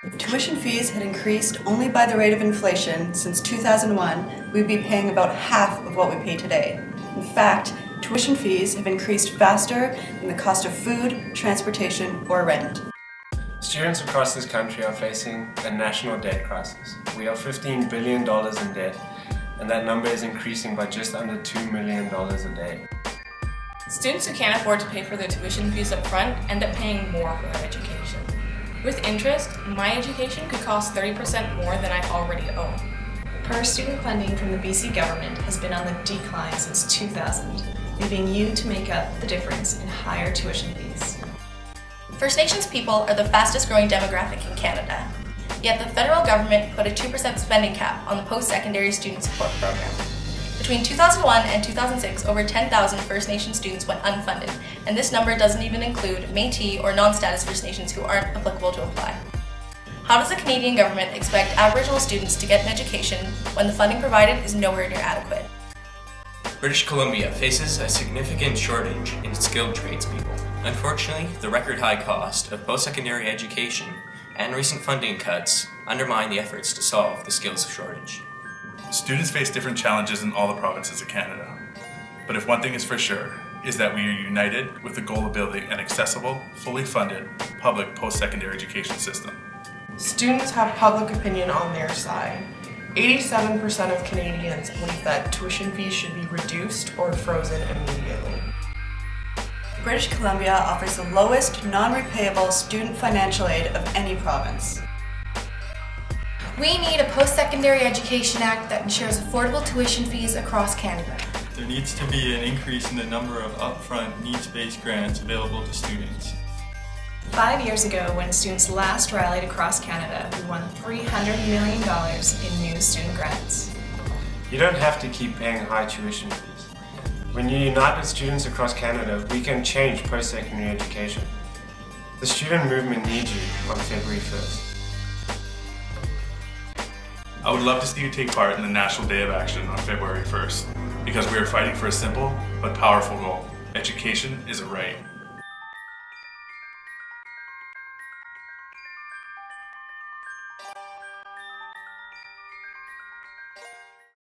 If tuition fees had increased only by the rate of inflation since 2001, we'd be paying about half of what we pay today. In fact, tuition fees have increased faster than the cost of food, transportation, or rent. Students across this country are facing a national debt crisis. We are $15 billion in debt, and that number is increasing by just under $2 million a day. Students who can't afford to pay for their tuition fees up front end up paying more for their education. With interest, my education could cost 30% more than I already owe. Per-student funding from the BC government has been on the decline since 2000, leaving you to make up the difference in higher tuition fees. First Nations people are the fastest growing demographic in Canada, yet the federal government put a 2% spending cap on the post-secondary student support program. Between 2001 and 2006, over 10,000 First Nations students went unfunded, and this number doesn't even include Métis or non-status First Nations who aren't applicable to apply. How does the Canadian government expect Aboriginal students to get an education when the funding provided is nowhere near adequate? British Columbia faces a significant shortage in skilled tradespeople. Unfortunately, the record high cost of post-secondary education and recent funding cuts undermine the efforts to solve the skills shortage. Students face different challenges in all the provinces of Canada. But if one thing is for sure, is that we are united with the goal of building an accessible, fully funded, public post-secondary education system. Students have public opinion on their side. 87% of Canadians believe that tuition fees should be reduced or frozen immediately. British Columbia offers the lowest non-repayable student financial aid of any province. We need a Post-Secondary Education Act that ensures affordable tuition fees across Canada. There needs to be an increase in the number of upfront needs-based grants available to students. 5 years ago, when students last rallied across Canada, we won $300 million in new student grants. You don't have to keep paying high tuition fees. When you unite with students across Canada, we can change post-secondary education. The student movement needs you on February 1st. I would love to see you take part in the National Day of Action on February 1st, because we are fighting for a simple but powerful goal. Education is a right.